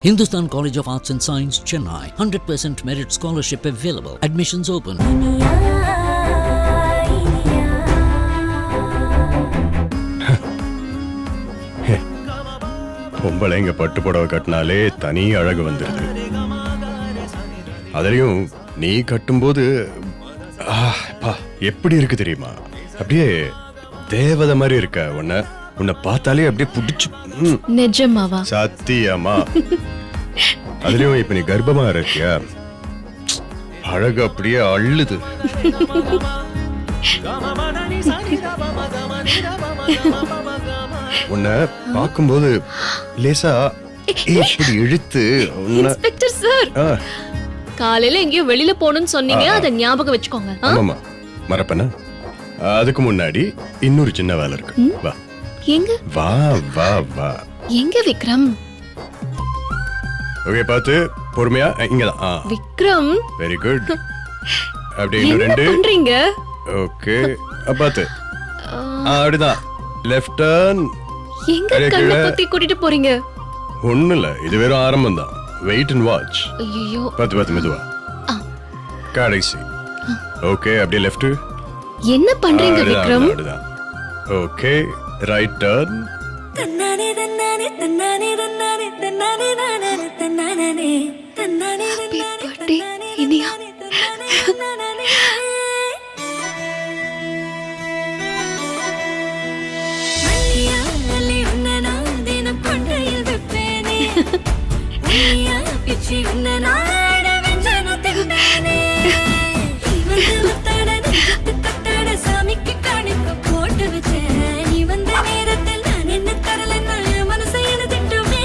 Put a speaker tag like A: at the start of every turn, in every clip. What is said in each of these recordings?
A: Hindustan College of Arts and Science, Chennai. 100% merit scholarship available. Admissions open.
B: பொம்பளைங்க பட்டு புடவை கட்டினாலே தனி அழகு வந்துருது. அதுலயும் நீ கட்டும்போது எப்படி இருக்கு தெரியுமா? அப்படியே தேவதை மாதிரி இருக்க. உன்னை பார்த்தாலே அப்படியே புடிச்சு.
C: நிஜமாவா?
B: சத்தியமா. அதுலயும் இப்ப நீ கர்ப்பமா இருக்கியா, அழகு அப்படியே அள்ளுது. உன்னை பார்க்கும்போது லேசா இப்படி இழுத்து.
C: இன்ஸ்பெக்டர் சார், காலையில எங்கேயோ வெளியில போகணும்னு சொன்னீங்க, அத ஞாபகம் வச்சுக்கோங்க.
B: ஆமாமா, மறப்பனா? அதுக்கு முன்னாடி இன்னொரு சின்ன வேலை இருக்கு. வா.
C: எங்க?
B: வா வா வா.
C: எங்க விக்ரம்?
B: ஓகே, பாத்து பொறுமையா. இங்கதான்.
C: Vikram,
B: very good. அப்படியே
C: என்ன
B: ரெண்டு.
C: பண்றீங்க?
B: ஓகே, பாத்து. அப்படிதான். Left turn.
C: எங்க கண்ணை குத்தி கூட்டிட்டு போறீங்க?
B: ஒண்ணும் இல்ல, இது வெறும் ஆரம்பம் தான். Wait and watch.
C: ஐயோ,
B: பாத்து மெதுவா. கடைசி. ஓகே, அப்படியே லெஃப்ட்.
C: என்ன பண்றீங்க விக்ரம்?
B: Okay, right turn.
D: தன்னானே தன்னானே தன்னானே தன்னானே தன்னானே நானே தன்னானே தன்னானே தன்னானே
C: இனியா.
D: மல்லியா மல்லி உன்னை நான் தினம் கொண்டையில் வைப்பேனே. மல்லியா பிச்சி உன்னை நாட வெஞ்சன தின்னானே. இவந்து முத்தாட நெஞ்சத்து கட்டாட சாமிக்கு காணிக்க போட்டு வச்சேன். நீ வந்த நேரத்தில் நான் என்ன தரலன்னா மனசை என திட்டுமே.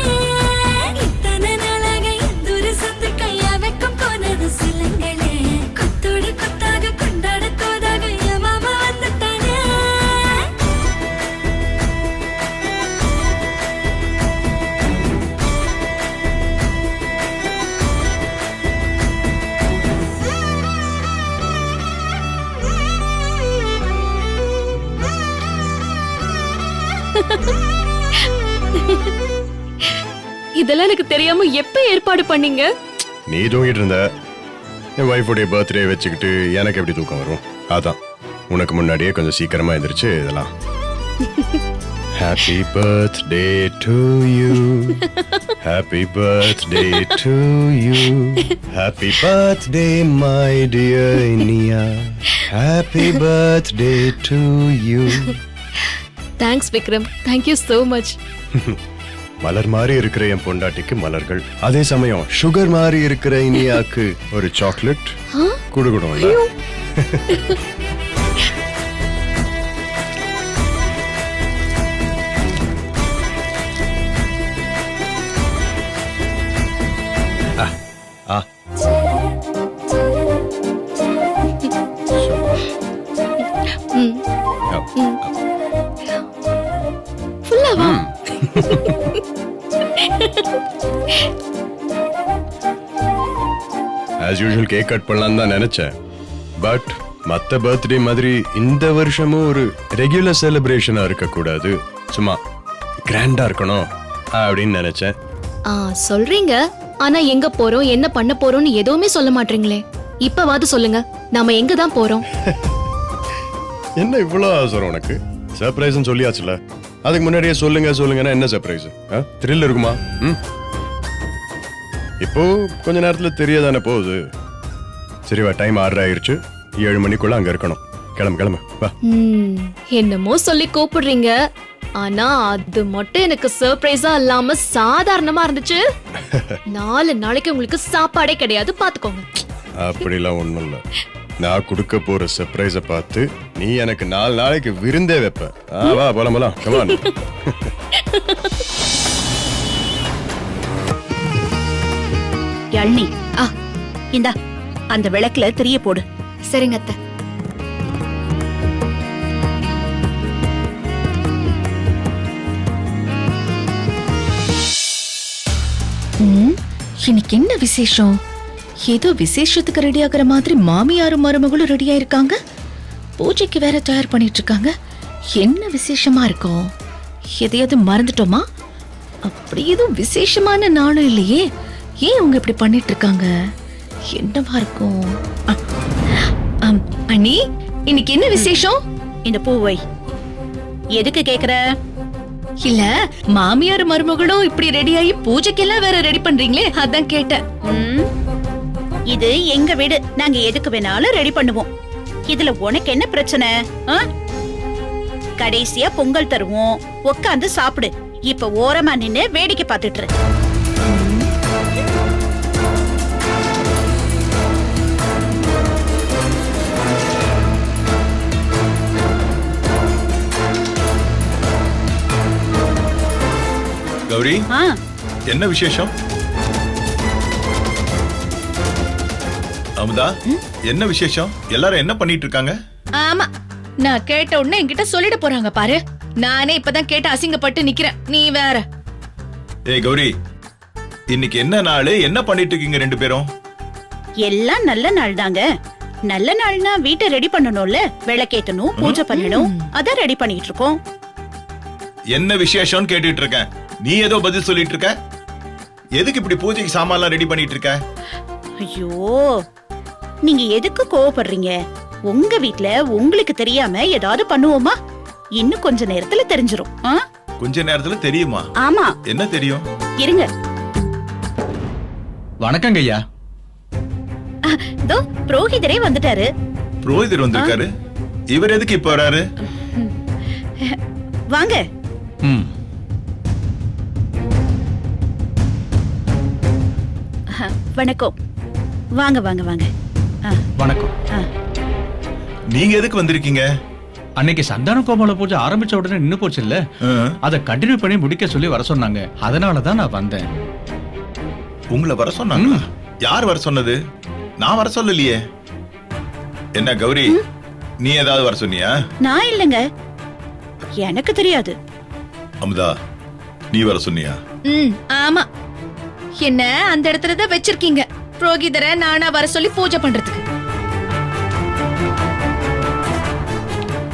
D: இத்தனை நாளாக எந்தொரு சொத்து கையா வைக்கும் போனது சொல்லுங்களே. கொத்தோடு கொத்தாக கொண்டாட தோதாக என் மாமா வந்துட்டானே.
C: இதெல்லாம் எனக்கு தெரியாம எப்ப ஏற்பாடு பண்ணீங்க?
B: நீ தூங்கிட்டு இருந்த. என் வைஃபுடைய பர்த்டே வச்சுக்கிட்டு எனக்கு எப்படி தூக்கம் வரும்? அதான் உனக்கு முன்னாடியே கொஞ்சம் சீக்கிரமா எந்திரிச்சு இதெல்லாம். Happy birthday to you, happy birthday to you, happy birthday my dear Iniya, happy birthday to you.
C: Thanks Vikram, thank you so much.
B: மலர் மாதிரி இருக்கிற என் பொண்டாட்டிக்கு மலர்கள், அதே சமயம் சுகர் மாதிரி இருக்கிற இனியாக்கு ஒரு சாக்லேட் குடுக்கணும் இல்ல?
C: ஃபுல்லாவா?
B: as usual கேக் கட் பண்ணலாம் தான் நினைச்சேன். பட் மத்த பர்த்டே மாதிரி இந்த வருஷமும் ஒரு ரெகுலர் செலிப்ரேஷனா இருக்க கூடாது, சும்மா கிராண்டா இருக்கணும் அப்படின்னு நினைச்சேன்.
C: சொல்றீங்க, ஆனா எங்க போறோம் என்ன பண்ண போறோம்னு எதுவுமே சொல்ல மாட்டீங்களே. இப்பவாது சொல்லுங்க, நாம எங்க தான் போறோம்?
B: என்ன இவ்வளவு அவசரம் உனக்கு? சர்ப்ரைஸ்னு சொல்லியாச்சுல, அதுக்கு முன்னாடியே சொல்லுங்கன்னா என்ன சர்ப்ரைஸ்? த்ரில் இருக்குமா? இப்போ கொஞ்ச நேரத்துல தெரியதானே போகுது. சரிவா, டைம் 6 ஆயிருச்சு. 7 மணிக்குள்ள அங்க இருக்கணும். கிளம்பு வா.
C: என்னமோ சொல்லி கூப்பிடுறீங்க, ஆனா அது மட்டும் எனக்கு சர்ப்ரைஸா இல்லாம சாதாரணமா இருந்துச்சு. 4 நாளைக்கு உங்களுக்கு சாப்பாடே கிடையாது, பாத்துக்கோங்க.
B: அப்படிலாம் ஒண்ணும் இல்ல. நான் கொடுக்க போற சர்ப்ரைஸ பார்த்து நீ எனக்கு 4 நாளைக்கு விருந்தே வைப்ப. வா போலாம். come on.
E: யாழ்னி, இந்தா அந்த விளக்குல திரிய போடு.
C: சரிங்க அத்தை.
E: இன்னைக்கு என்ன விசேஷம்? ஏதோ விசேஷத்துக்கு ரெடி ஆகுற மாதிரி மாமியாரும் மருமகளும் ரெடியா இருக்காங்க. பூஜைக்கு வேற தயார் பண்ணிட்டு இருக்காங்க. என்ன விசேஷமா இருக்கும்? எதையாவது மறந்துட்டோமா? அப்படி எதுவும் விசேஷமான நாளும் இல்லையே, ஏன் அவங்க இப்படி பண்ணிட்டு இருக்காங்க? என்னவா இருக்கும்? அண்ணி, இன்னைக்கு என்ன விசேஷம்?
F: இந்த பூவை எதுக்கு கேக்குற?
E: இல்ல, மாமியார் மருமகளும் இப்படி ரெடி ஆகி பூஜைக்கெல்லாம் வேற ரெடி பண்றீங்களே, அதான் கேட்டேன்.
F: ம், இது எங்க வீடு, நாங்க எதுக்கு வேணாலும் ரெடி பண்ணுவோம். இதுல உனக்கு என்ன பிரச்சனை? ஆ? கடைசியா பொங்கல் தருவோம், உட்காந்து சாப்பிடு. இப்ப ஓரமா நின்னு வேடிக்கை பார்த்துட்டு இரு.
G: கௌரி,
F: ஆ,
G: என்ன விசேஷம்? அமுதா, என்ன விசேஷம்? எல்லாரும் என்ன பண்ணிட்டு இருக்காங்க?
E: ஆமா, நான் கேட்ட உடனே என்கிட்ட சொல்லிட போறாங்க பாரு. நானே இப்பதான் கேட்டு அசிங்கப்பட்டு நிக்கிறேன், நீ வேற.
G: ஏய் கௌரி, இன்னைக்கு என்ன நாள்? என்ன பண்ணிட்டு இருக்கீங்க ரெண்டு பேரும்?
F: எல்லாம் நல்ல நாள் தாங்க. நல்ல நாள்னா வீட்டை ரெடி பண்ணணும்ல, விளக்கேத்தணும், பூஜை பண்ணணும், அதான் ரெடி பண்ணிட்டு இருக்கோம்.
G: என்ன விசேஷம்னு கேட்டுட்டு இருக்கேன். நீ ஏதோ பதில் சொல்லிட்டு இருக்க. எதுக்கு இப்படி பூஜைக்கு சாமான்லாம் ரெடி பண்ணிட்டு இருக்க?
F: ஐயோ, நீங்க எதுக்கு கோவப்படுறீங்க? உங்க வீட்ல உங்களுக்கு தெரியாம ஏதாவது பண்ணுவோமா? இன்னும் கொஞ்ச நேரத்துல தெரிஞ்சிரும். ஆ?
G: கொஞ்ச நேரத்துல தெரியுமா?
F: ஆமா,
G: என்ன தெரியும்?
F: இருங்க.
H: வணக்கங்க ஐயா.
F: இதோ புரோகிதரே வந்துட்டாரு.
G: புரோகிதர் வந்திருக்காரு. இவர் எதுக்கு இப்ப வராரு?
F: வாங்க.
H: ம்.
F: வணக்கம். வாங்க வாங்க வாங்க.
H: வணக்கம்.
G: நீங்க எதுக்கு வந்திருக்கீங்க?
H: அன்னைக்கு சந்தான கோபால பூஜை ஆரம்பிச்ச உடனே நின்னு போச்சு இல்ல, அதை கண்டினியூ பண்ணி முடிக்க சொல்லி வர சொன்னாங்க. அதனாலதான் நான் வந்தேன்.
G: உங்களை வர சொன்னாங்க? யார் வர சொன்னது? நான் வர சொல்லலையே. என்ன கௌரி, நீ ஏதாவது வர சொன்னியா?
F: நான் இல்லங்க, எனக்கு தெரியாது.
G: அமுதா, நீ வர சொன்னியா?
E: ஆமா, என்ன அந்த இடத்துல தான் வச்சிருக்கீங்க, புரோகிதரை நானா வர சொல்லி பூஜை பண்றதுக்கு.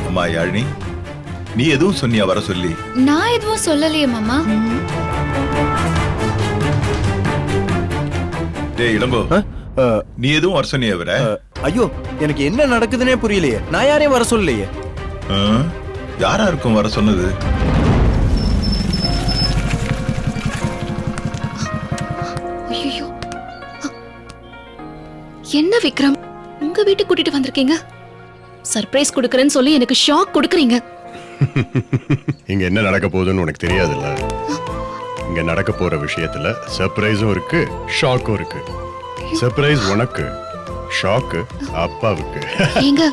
G: அம்மா யாழினி, நீ எதுவும் சொன்னியா வர சொல்லி?
C: நான் எதுவும் சொல்லலையே மாமா.
G: டேய் இளங்கோ, நீ எதுவும் வர சொன்னியா இவர?
I: ஐயோ, எனக்கு என்ன நடக்குதுன்னே புரியலையே. நான் யாரையும் வர சொல்லலையே.
G: யாரா இருக்கும் வர சொன்னது?
C: ஐயோ, என்ன விக்ரம், உங்க வீட்டுக்கு கூட்டிட்டு வந்திருக்கீங்க? சர்ப்ரைஸ் கொடுக்கறேன்னு சொல்லி எனக்கு ஷாக் கொடுக்கறீங்க.
B: இங்க என்ன நடக்க போகுதுன்னு உனக்கு தெரியாதுல்ல. இங்க நடக்க போற விஷயத்துல சர்ப்ரைஸும் இருக்கு, ஷாக்கும் இருக்கு. சர்ப்ரைஸ் உனக்கு, ஷாக்கு அப்பாவுக்கு.
C: ஏங்க,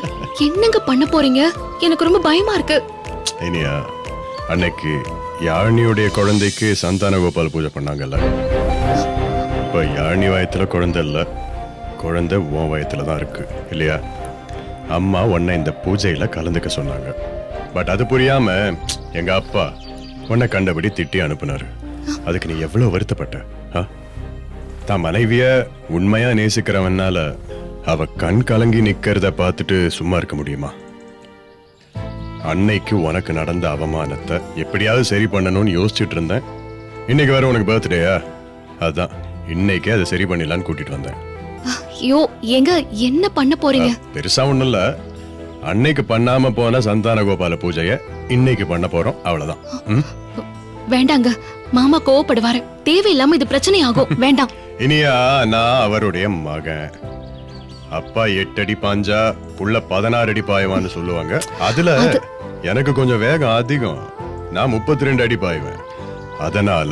C: என்னங்க பண்ண போறீங்க? எனக்கு ரொம்ப பயமா இருக்கு.
B: இனியா, அன்னைக்கு யாழினியுடைய குழந்தைக்கு சந்தான கோபால் பூஜை பண்ணாங்கல்ல. இப்ப யாழினி வயத்துல குழந்தை இல்ல, குழந்தை உன் வயத்துல தான் இருக்கு இல்லையா? அம்மா உன்னை இந்த பூஜையில கலந்துக்க சொன்னாங்க. பட் அது புரியாம எங்க அப்பா உன்னை கண்டபடி திட்டி அனுப்புனாரு. அதுக்கு நீ எவ்வளவு வருத்தப்பட்ட? தான் மனைவிய உண்மையா நேசிக்கிறவனால அவ கண் கலங்கி நிக்கிறத பார்த்துட்டு சும்மா இருக்க முடியுமா? அன்னைக்கு உனக்கு நடந்த அவமானத்தை எப்படியாவது சரி பண்ணணும்னு யோசிச்சுட்டு இருந்தேன். இன்னைக்கு வேற உனக்கு பர்த்டேயா, அதான் இன்னைக்கே அதை சரி பண்ணிடலான்னு கூட்டிட்டு வந்தேன்.
C: ஐயோ, ஏங்க என்ன பண்ண போறீங்க?
B: பெருசா ஒண்ணும் இல்ல, அன்னைக்கு பண்ணாம போன சந்தான கோபால பூஜைய இன்னைக்கு பண்ண போறோம், அவ்வளவுதான்.
C: வேண்டாங்க, மாமா கோவப்படுவாரு. தேவையில்லாம இது பிரச்சனை ஆகும். வேண்டாம்.
B: இனியா, நான் அவருடைய மகன். அப்பா 8 அடி பாஞ்சா புள்ள 16 அடி பாயவான்னு சொல்லுவாங்க. அதுல எனக்கு கொஞ்சம் வேகம் அதிகம். நான் 32 அடி பாய்வேன். அதனால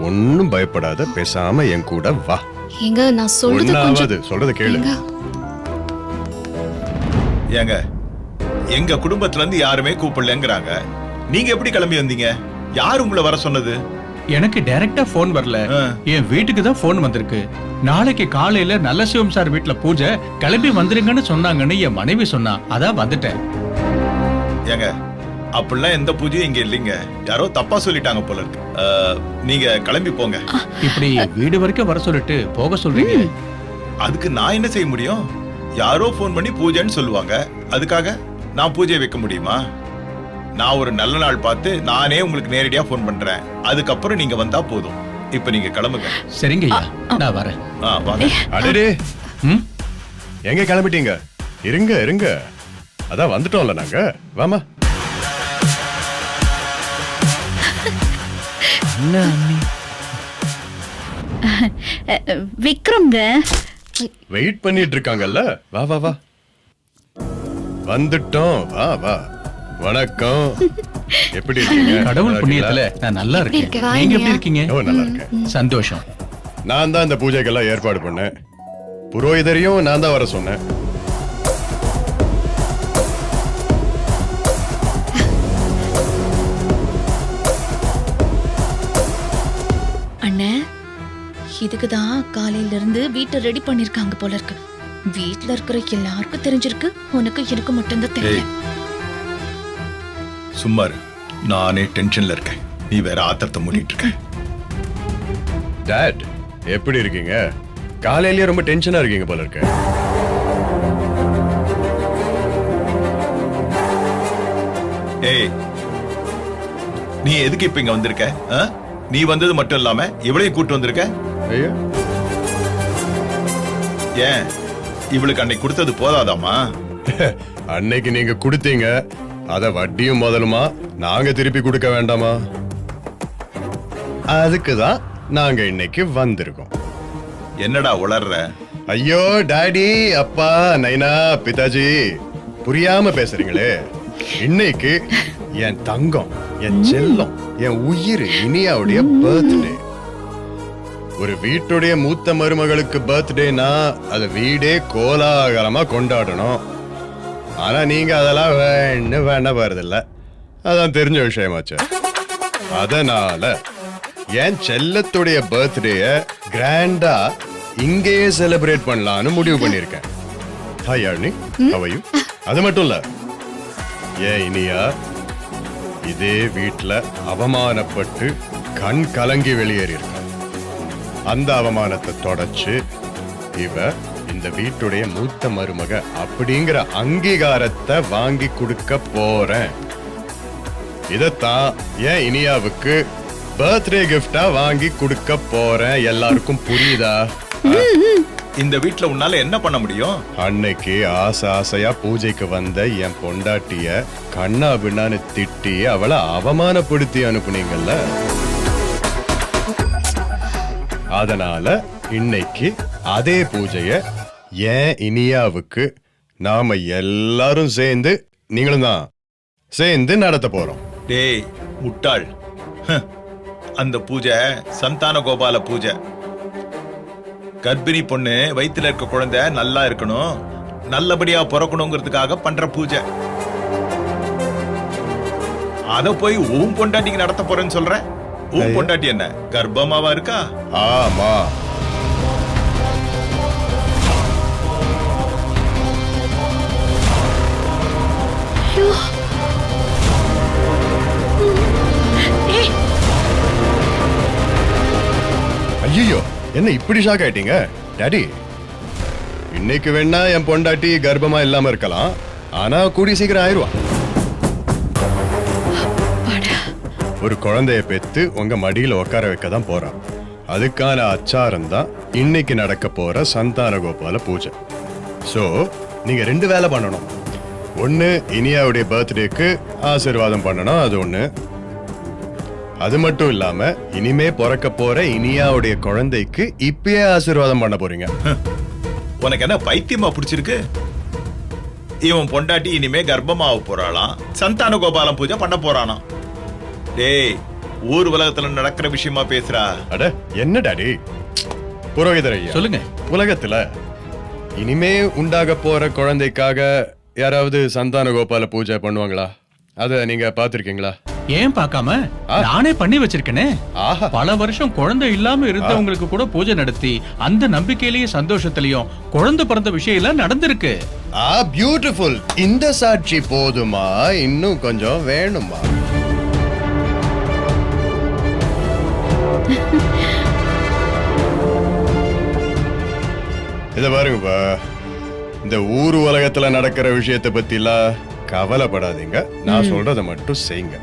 B: ஒன்னும் பயப்படாத, பேசாம என் கூட வா.
C: ஏங்க, நான் சொல்றது கொஞ்சம்
B: சொல்றத கேளு.
G: ஏங்க, எங்க குடும்பத்துல இருந்து யாருமே கூப்பிடலங்கிறாங்க. நீங்க எப்படி கிளம்பி வந்தீங்க? யார் உங்களை வர சொன்னது?
H: எனக்கு டைரக்டா போன் வரல, என் வீட்டுக்கு தான் போன் வந்திருக்கு. நாளைக்கு காலையில நல்ல சிவம் சார் வீட்டுல பூஜை, கிளம்பி வந்துருங்கன்னு சொன்னாங்கன்னு என் மனைவி சொன்னா, அதான் வந்துட்டேன்.
G: ஏங்க, அப்படிலாம் எந்த பூஜையும் இங்க இல்லைங்க. யாரோ தப்பா சொல்லிட்டாங்க போல இருக்கு. நீங்க கிளம்பி போங்க.
H: இப்படி வீடு வரைக்கும் வர சொல்லிட்டு போக சொல்றீங்க?
G: அதுக்கு நான் என்ன செய்ய முடியும்? யாரோ போன் பண்ணி பூஜைன்னு சொல்லுவாங்க, அதுக்காக நான் பூஜை வைக்க முடியுமா? நான் ஒரு நல்ல நாள் பார்த்து நானே உங்களுக்கு நேரடியா ஃபோன் பண்றேன். அதுக்கப்புறம் நீங்க வந்தா போதும். இப்ப நீங்க கிளம்புங்க.
H: சரிங்க ஐயா, நான் வரேன்.
G: வாங்க.
B: அடடே,
H: ம்?
B: எங்க கிளம்பிட்டீங்க? இருங்க இருங்க, அதான் வந்துட்டோம்ல நாங்க. வாமா.
I: என்ன அண்ணி?
F: விக்ரம்ங்க.
B: வெயிட் பண்ணிட்டு இருக்காங்கல்ல. வா வா வா, வந்துட்டோம். வா வா. வணக்கம். எப்படி இருக்கீங்க?
H: கடவுள் புண்ணியத்துல நான் நல்லா இருக்கேன். நீங்க எப்படி இருக்கீங்க?
B: ஓ, நல்லா இருக்கேன்.
H: சந்தோஷம்.
B: நான் தான் இந்த பூஜைக்கெல்லாம் ஏற்பாடு பண்ணேன். புரோகிதரையும் நான் தான் வர சொன்னேன்.
E: அண்ணே, இதுக்குதான் காலையில இருந்து வீட்டை ரெடி பண்ணிருக்காங்க போல இருக்கு. வீட்ல இருக்கிற எல்லாருக்கும் தெரிஞ்சிருக்கு, உனக்கு எனக்கு மட்டும்தான் தெரியல.
G: சும்மா இரு. நானே டென்ஷன்ல இருக்கேன். நீ வேற ஆத்திரத்தை மூடிட்டு இருக்க.
B: டாட், எப்படி இருக்கீங்க? காலையிலேயே ரொம்ப டென்ஷனா இருக்கீங்க போல இருக்கு.
G: ஏய், நீ எதுக்கு இப்ப இங்க வந்திருக்க? நீ வந்தது மட்டும் இல்லாம இவளையும் கூட்டு வந்திருக்க.
B: ஐயா,
G: ஏன் இவளுக்கு அன்னைக்கு கொடுத்தது போதாதாமா?
B: அன்னைக்கு நீங்க கொடுத்தீங்க, அத வட்டியும் முதலுமா நாங்க திருப்பி கொடுக்க வேண்டாமா? அதுக்குதான் நாங்க இன்னைக்கு வந்திருக்கோம்.
G: என்னடா உளர்ற?
B: ஐயோ டாடி, அப்பா, நைனா, பிதாஜி, புரியாம பேசுறீங்களே. இன்னைக்கு என் தங்கம், என் செல்லம், என் உயிர் இனியாவுடைய பர்த்டே. ஒரு வீட்டுடைய மூத்த மருமகளுக்கு பர்த்டேனா அது வீடே கோலாகலமா கொண்டாடணும். ஆனா நீங்க அதெல்லாம் வேண போறதில்ல. அதான் தெரிஞ்ச விஷயமாச்சு. அதனால என் செல்லத்துடைய பர்த்டேய கிராண்டா இங்கேயே செலிப்ரேட் பண்ணலாம்னு முடிவு பண்ணிருக்கேன். Hi Yazhini, how are you? அது மட்டும் இல்ல, ஏன் இனியா இதே வீட்டுல அவமானப்பட்டு கண் கலங்கி வெளியேறி இருக்க. அந்த அவமானத்தை தொடச்சு இவ இந்த வீட்டுடைய மூத்த மருமக அப்படிங்கிற அங்கீகாரத்தை வாங்கி கொடுக்க போறேன். இதத்தான் ஏன் இனியாவுக்கு பர்த்டே கிஃப்டா வாங்கி கொடுக்க போறேன். எல்லாருக்கும் புரியுதா?
G: இந்த வீட்டுல உன்னால என்ன பண்ண முடியும்?
B: அன்னைக்கு ஆசை ஆசையா பூஜைக்கு வந்த என் பொண்டாட்டிய கண்ணா பின்னான்னு திட்டி அவளை அவமானப்படுத்தி அனுப்புனீங்கல்ல. அதனால இன்னைக்கு அதே பூஜைய ஏன் இனியாவுக்கு நாம எல்லாரும் சேர்ந்து, நீங்களும் தான் சேர்ந்து நடத்த போறோம்.
G: டேய் முட்டாள், அந்த பூஜை சந்தான கோபால பூஜை. கர்ப்பிணி பொண்ணு வயித்துல இருக்க குழந்தை நல்லா இருக்கணும், நல்லபடியா பிறக்கணுங்கிறதுக்காக பண்ற பூஜை. அத போய் உன் பொண்டாட்டிக்கு நடத்த போறேன்னு சொல்ற? உன் பொண்டாட்டி என்ன கர்ப்பமாவா இருக்கா?
B: ஆமா. ஐயோ, என்ன இப்படி ஷாக் ஆயிட்டீங்க டாடி? இன்னைக்கு வேணா என் பொண்டாட்டி கர்ப்பமா இல்லாம இருக்கலாம், ஆனா கூடி சீக்கிரம் ஆயிருவா. ஒரு குழந்தைய பெத்து உங்க மடியில உட்கார வைக்க தான் போறான். அதுக்கான அச்சாரம் தான் இன்னைக்கு நடக்க போற சந்தான கோபால பூஜை. சோ நீங்க 2 வேலை பண்ணணும். ஒன்னு, இனியாவுடைய பர்த்டேக்கு ஆசீர்வாதம் பண்ணணும், அது ஒண்ணு. அது மட்டும் இல்லாம இனிமே பிறக்க போற இனியாவுடைய குழந்தைக்கு இப்பயே ஆசீர்வாதம் பண்ண போறீங்க.
G: உனக்கு என்ன பைத்தியமா பிடிச்சிருக்கு? இவன் பொண்டாட்டி இனிமே கர்ப்பமாக போறாளாம், சந்தான கோபாலம் பூஜை பண்ண போறானாம். டேய், ஊர் உலகத்துல நடக்கிற விஷயமா பேசுறா?
B: அட என்ன டாடி? புரோகிதர் ஐயா
H: சொல்லுங்க.
B: உலகத்துல இனிமே உண்டாக போற குழந்தைக்காக யாராவது சந்தான கோபால பூஜை பண்ணுவாங்களா? அத நீங்க பாத்திருக்கீங்களா?
H: ஏன் பார்க்காம நானே பண்ணி வச்சிருக்கேனே.
B: ஆஹா,
H: பல வருஷம் குழந்தை இல்லாம இருந்தவங்களுக்கு கூட பூஜை நடத்தி அந்த நம்பிக்கையிலேயே சந்தோஷத்திலையும் குழந்தை பிறந்த விஷயம் எல்லாம் நடந்திருக்கு.
B: பியூட்டிஃபுல். இந்த சாட்சி போதுமா? இன்னும் கொஞ்சம் வேணுமா? இத பாருங்கப்பா, இந்த ஊர் உலகத்துல நடக்கிற விஷயத்தை பத்திலாம் கவலைப்படாதீங்க, நான் சொல்றத மட்டும் செய்யுங்க.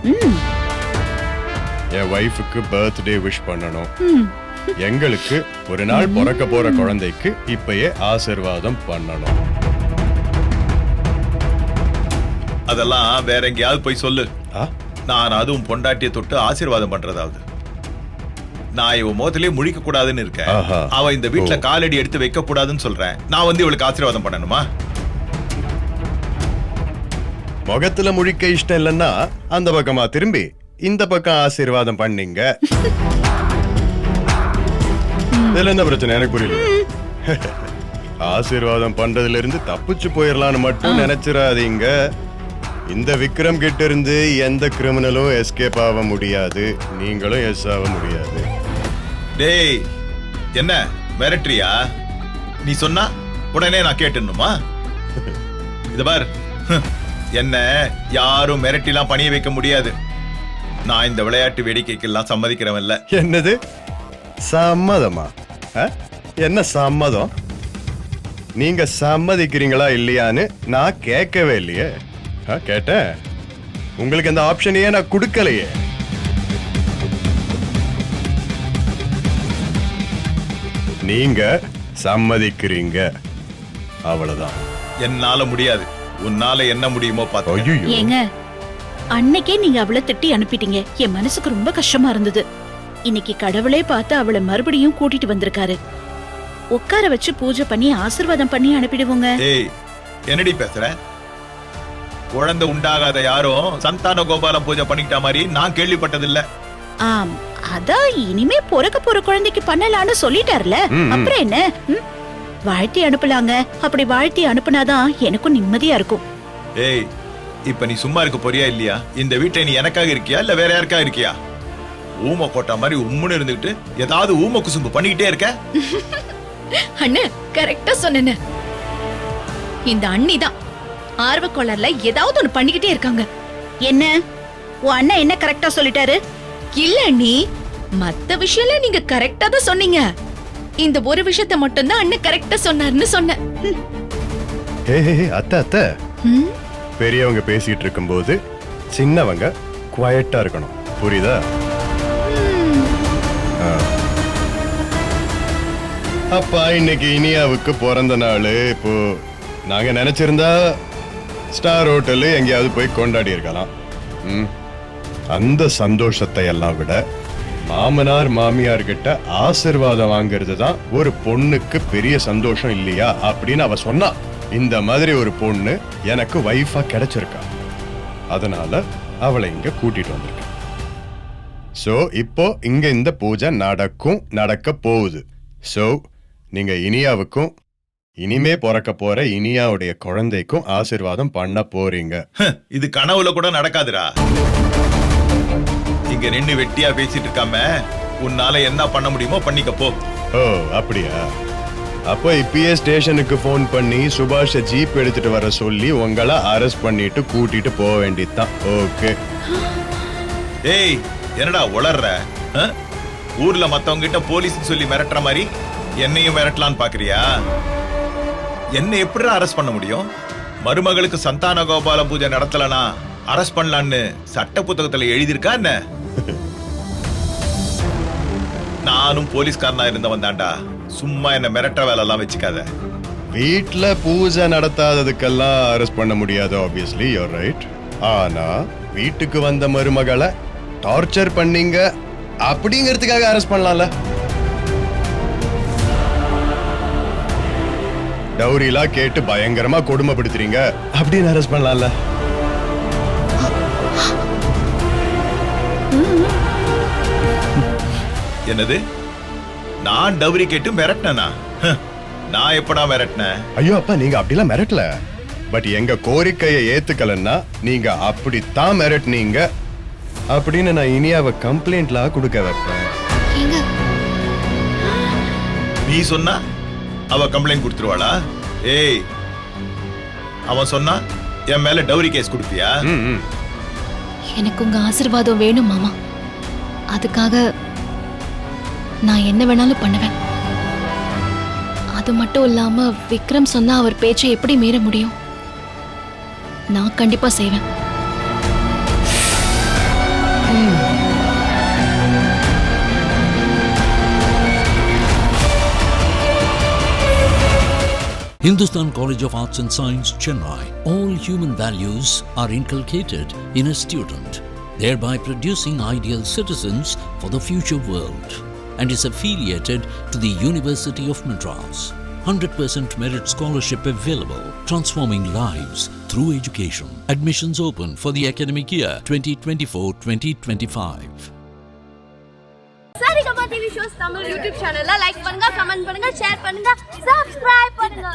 B: என் வைஃபுக்கு பர்த்டே விஷ் பண்ணணும், எங்களுக்கு ஒரு நாள் பிறக்க போற குழந்தைக்கு இப்பயே ஆசீர்வாதம் பண்ணணும்.
G: அதெல்லாம் வேற எங்கேயாவது போய் சொல்லு.
B: ஆ?
G: நான் அதுவும் பொண்டாட்டிய தொட்டு ஆசீர்வாதம் பண்றதாவது. நான் இவ முகத்திலே முழிக்க கூடாதுன்னு இருக்கேன்.
B: ஆஹா.
G: அவ இந்த வீட்டுல
B: ஓ.
G: காலடி எடுத்து வைக்க கூடாதுன்னு சொல்றேன். நான் வந்து இவளுக்கு ஆசீர்வாதம் பண்ணணுமா?
B: முகத்துல முழிக்க இஷ்டம் இல்லைன்னா அந்த பக்கமா திரும்பி இந்த பக்கம் ஆசீர்வாதம் பண்ணீங்க. இதுல என்ன பிரச்சனை எனக்கு புரியல. ஆசீர்வாதம் பண்றதுல இருந்து தப்பிச்சு போயிடலான்னு மட்டும் நினைச்சிடாதீங்க. இந்த விக்ரம் கிட்ட இருந்து எந்த கிரிமினலும் எஸ்கேப் ஆக முடியாது, நீங்களும் எஸ் ஆக முடியாது.
G: டேய், என்ன மிரட்டுறியா? நீ சொன்னா உடனே நான் கேட்டுணுமா? இது பார், என்ன யாரும் மிரட்டிலாம் பணிய வைக்க முடியாது. நான் இந்த விளையாட்டு வேடிக்கைக்கெல்லாம் சம்மதிக்கிறவன் இல்ல.
B: என்னது சம்மதமா? என்ன சம்மதம்? நீங்க சம்மதிக்கிறீங்களா இல்லையான்னு நான் கேட்கவே இல்லையே. கேட்டேன், உங்களுக்கு அந்த ஆப்ஷனையே நான் கொடுக்கலையே. நீங்க சம்மதிக்கிறீங்க, அவ்வளவுதான்.
G: என்னால முடியாது. உன்னால என்ன முடியுமோ பாத்து.
B: ஐயோ,
F: ஏங்க, அன்னைக்கே நீங்க அவளை திட்டி அனுப்பிட்டீங்க. என் மனசுக்கு ரொம்ப கஷ்டமா இருந்தது. இன்னைக்கு கடவுளே பார்த்து அவளை மறுபடியும் கூட்டிட்டு வந்திருக்காரு. உட்கார வச்சு பூஜை பண்ணி ஆசீர்வாதம் பண்ணி அனுப்பிடுவோங்க.
G: ஏய், என்னடி பேசுற? குழந்தை உண்டாகாத யாரும் சந்தான கோபாலம் பூஜை பண்ணிக்கிட்ட மாதிரி நான் கேள்விப்பட்டதில்ல.
F: ஆம், அதான் இனிமே பிறக்க போற குழந்தைக்கு பண்ணலான்னு சொல்லிட்டார்ல, அப்புறம் என்ன? வாழ்த்தி அனுப்பலாங்க. அப்படி வாழ்த்தி அனுப்புனாதான் எனக்கும் நிம்மதியா இருக்கும்.
G: ஏய், இப்ப நீ சும்மா இருக்க போறியா இல்லையா? இந்த வீட்டை நீ எனக்காக இருக்கியா இல்ல வேற யாருக்காக இருக்கியா? ஊம கோட்டா மாதிரி உம்முன்னு இருந்துகிட்டு ஏதாவது ஊம குசும்பு பண்ணிக்கிட்டே இருக்க.
E: அண்ணே கரெக்டா சொன்ன. இந்த அண்ணி தான் ஆர்வ கோளாறுல ஏதாவது ஒண்ணு பண்ணிக்கிட்டே இருக்காங்க.
F: என்ன உன் அண்ணன் என்ன கரெக்டா சொல்லிட்டாரு?
E: இல்ல அண்ணி, மத்த விஷயம்ல நீங்க கரெக்டா தான் சொன்னீங்க. இந்த ஒரு விஷயத்தை மட்டும் தான் அண்ணன் கரெக்டா சொன்னாருன்னு சொன்னேன்.
B: அத்தை அத்தை, பெரியவங்க பேசிட்டு இருக்கும்போது சின்னவங்க குவைட்டா இருக்கணும், புரியுதா? அப்பா, இன்னைக்கு இனியாவுக்கு பிறந்த நாள். இப்போ நாங்க நினைச்சிருந்தா ஸ்டார் ஹோட்டலு எங்கேயாவது போய் கொண்டாடி இருக்கலாம். அந்த சந்தோஷத்தை எல்லாம் விட மாமனார் மாமியார் கிட்ட ஆசீர்வாதம் வாங்குறது தான் ஒரு பொண்ணுக்கு பெரிய சந்தோஷம் இல்லையா அப்படின்னு அவ சொன்னா. இந்த மாதிரி ஒரு பொண்ணு எனக்கு வைஃபா கிடைச்சிருக்கா, அதனால அவளை இங்க கூட்டிட்டு வந்திருக்கேன். சோ இப்போ இங்க இந்த பூஜை நடக்க போகுது. சோ நீங்க இனியாவுக்கும் இனிமே பிறக்க போற இனியாவுடைய குழந்தைக்கும் ஆசீர்வாதம் பண்ண போறீங்க.
G: இது கனவுல கூட நடக்காதுடா. இங்க நின்னு வெட்டியா பேசிட்டு இருக்காம உன்னால என்ன பண்ண முடியுமோ பண்ணிக்க போ.
B: ஓ அப்படியா? அப்போ இப்பயே ஸ்டேஷனுக்கு போன் பண்ணி சுபாஷ ஜீப் எடுத்துட்டு வர சொல்லி உங்களை அரெஸ்ட் பண்ணிட்டு கூட்டிட்டு போக வேண்டியதுதான். ஓகே.
G: ஏய், என்னடா உளர்ற? ஊர்ல மத்தவங்க கிட்ட போலீஸ் சொல்லி மிரட்டுற மாதிரி என்னையும் மிரட்டலான்னு பாக்குறியா? என்ன எப்படி அரெஸ்ட் பண்ண முடியும்? மருமகளுக்கு சந்தான கோபால பூஜை நடத்தலனா அரெஸ்ட் பண்ணலான்னு சட்ட புத்தகத்துல எழுதியிருக்கா என்ன? நானும் போலீஸ்காரனா இருந்தவன் தான்டா. சும்மா என்ன மிரட்ட வேலை எல்லாம் வச்சுக்காத.
B: வீட்ல பூஜை நடத்தாததுக்கெல்லாம் அரெஸ்ட் பண்ண முடியாது, ஆப்வியஸ்லி யூர் ரைட். ஆனா வீட்டுக்கு வந்த மருமகளை டார்ச்சர் பண்ணீங்க அப்படிங்கிறதுக்காக அரெஸ்ட் பண்ணலாம்ல. டவுரிலாம் கேட்டு பயங்கரமா கொடுமைப்படுத்துறீங்க அப்படின்னு அரெஸ்ட் பண்ணலாம்ல.
G: என்னது? நான் டவுரி கேட்டு மிரட்டினா? நான் எப்படா மிரட்டினேன்?
B: ஐயோ அப்பா, நீங்க அப்படிலாம் மிரட்டல. பட் எங்க கோரிக்கையை ஏத்துக்கலன்னா நீங்க அப்படித்தான் மிரட்டினீங்க அப்படின்னு நான் இனியாவை கம்ப்ளைண்ட்ல கொடுக்க வைப்பேன்.
G: நீ சொன்னா அவ கம்ப்ளைண்ட் கொடுத்துருவாளா? ஏய், அவன் சொன்னா என் மேல டவுரி கேஸ் கொடுப்பியா?
C: எனக்கு உங்க ஆசீர்வாதம் வேணும் மாமா. அதுக்காக நான் என்ன வேணாலும் பண்ணுவேன். அது மட்டும் இல்லாம விக்ரம் சொன்னா அவர் பேச்சை எப்படி மீற முடியும்? நான் கண்டிப்பா செய்வேன்.
A: Hindustan College of Arts and Science, Chennai. All human values are inculcated in a student, thereby producing ideal citizens for the future world, and is affiliated to the University of Madras. 100% merit scholarship available, transforming lives through education. Admissions open for the academic year 2024-2025.
J: Saregama TV shows Tamil YouTube சேனல்ல like பண்ணுங்க, comment பண்ணுங்க, share பண்ணுங்க, subscribe பண்ணுங்க.